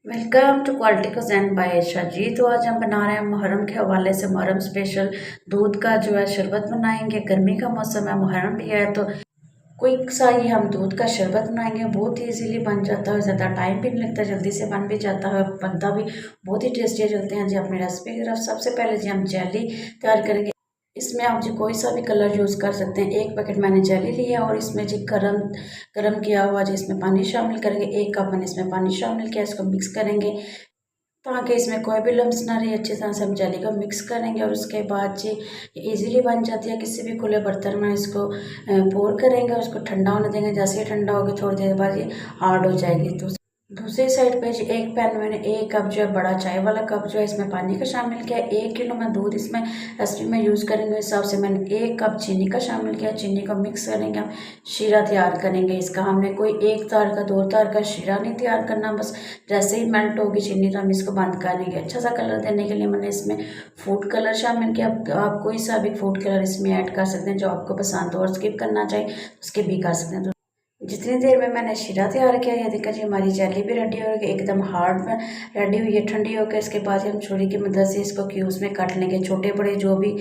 Welcome to quality cuisine by Ayesha ji. तो आज हम बना रहे हैं मुहर्रम के हवाले से मुहर्रम स्पेशल दूध का जो है शरबत बनाएंगे। गर्मी का मौसम है, मुहर्रम भी है, तो क्विक सा ही हम दूध का शरबत बनाएंगे। बहुत ही इजीली बन जाता है, ज़्यादा टाइम भी नहीं लगता, जल्दी से बन भी जाता है और बनता भी बहुत ही टेस्टी। चलते हैं जी अपनी रेसिपी की तरफ। सबसे पहले जी हम जेली तैयार करेंगे। इसमें आप जी कोई सा भी कलर यूज़ कर सकते हैं। एक पैकेट मैंने जेली लिया और इसमें जी गरम किया हुआ जी इसमें पानी शामिल करेंगे। 1 कप मैंने इसमें पानी शामिल किया, इसको मिक्स करेंगे ताकि इसमें कोई भी लम्स ना रहे। अच्छी तरह से हम जेली को मिक्स करेंगे और उसके बाद जी इजीली बन जाती है। किसी भी खुले बर्तन में इसको पोर करेंगे और उसको ठंडा होने देंगे। जैसे ही ठंडा होगी थोड़ी देर बाद ये हार्ड हो जाएगी। तो दूसरी साइड पे जी एक पैन मैंने 1 कप जो है बड़ा चाय वाला कप जो है इसमें पानी का शामिल किया। 1 किलो में दूध इसमें रेसिपी में यूज़ करेंगे, इस हिसाब से मैंने 1 कप चीनी का शामिल किया। चीनी को मिक्स करेंगे, हम शीरा तैयार करेंगे इसका। हमने कोई 1 तार का 2 तार का शीरा नहीं तैयार करना, बस जैसे ही मेल्ट होगी चीनी तो हम इसको बंद करेंगे। अच्छा सा कलर देने के लिए मैंने इसमें फूड कलर शामिल किया। आप कोई सा भी फूड कलर इसमें ऐड कर सकते हैं जो आपको पसंद हो, और स्किप करना चाहें तो स्किप भी कर सकते हैं। जितनी देर में मैंने शीरा तैयार किया, ये देखा जी हमारी जेली भी रेडी हो गई, एकदम हार्ड में रेडी हुई है। ठंडी होकर इसके बाद हम छुरी की मदद से इसको क्यूब्स में काट लेंगे, छोटे बड़े जो भी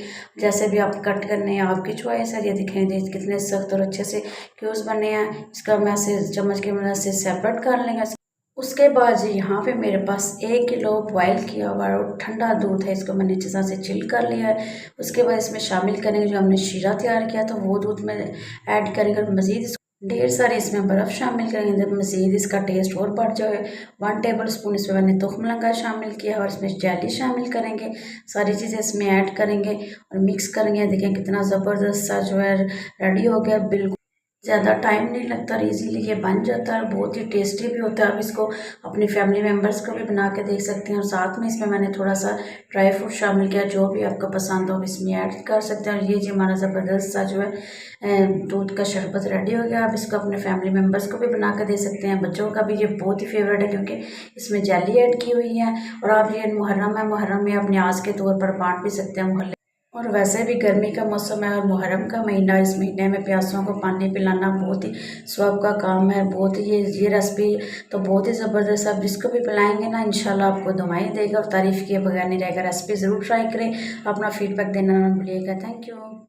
जैसे भी आप कट करने हैं आपकी चॉइस है। ये दिखेंगे कितने सख्त और अच्छे से क्यूब्स बने हैं। इसका हम ऐसे चम्मच की मदद से सेपरेट कर लेंगे। उसके बाद जी यहाँ पे मेरे पास 1 किलो बॉयल किया हुआ और ठंडा दूध है, इसको मैंने अच्छी तरह से चिल कर लिया है। उसके बाद इसमें शामिल करेंगे जो हमने शीरा तैयार किया था, वो दूध में ऐड करेंगे। मज़ीद ढेर सारी इसमें बर्फ़ शामिल करेंगे जब मज़ीद इसका टेस्ट और बढ़ जाए। 1 टेबल स्पून इसमें मैंने तुखमलंगा शामिल किया और इसमें जेली शामिल करेंगे। सारी चीज़ें इसमें ऐड करेंगे और मिक्स करेंगे। देखें कितना ज़बरदस्त सा जो है रेडी हो गया। बिल्कुल ज़्यादा टाइम नहीं लगता और इजीली ये बन जाता है, बहुत ही टेस्टी भी होता है। आप इसको अपनी फैमिली मेम्बर्स को भी बना के देख सकते हैं। और साथ में इसमें मैंने थोड़ा सा ड्राई फ्रूट शामिल किया, जो भी आपको पसंद हो इसमें ऐड कर सकते हैं। और ये जी हमारा ज़बरदस्त सा जो है दूध का शरबत रेडी हो गया। आप इसको अपने फैमिली मेम्बर्स को भी बना के दे सकते हैं। बच्चों का भी ये बहुत ही फेवरेट है क्योंकि इसमें जेली ऐड की हुई है। और आप ये मुहर्रम में अपने आज के तौर पर बांट भी सकते हैं मोहल्ले। और वैसे भी गर्मी का मौसम है और मुहर्रम का महीना, इस महीने में प्यासों को पानी पिलाना बहुत ही स्वाब का काम है। बहुत ही ये रेसिपी तो बहुत ही ज़बरदस्त है। आप जिसको भी पिलाएंगे ना इंशाल्लाह आपको दुआएं देगा और तारीफ़ किए बगैर नहीं रहेगा। रेसिपी ज़रूर ट्राई करें, अपना फीडबैक देना ना भूलिएगा। Thank you.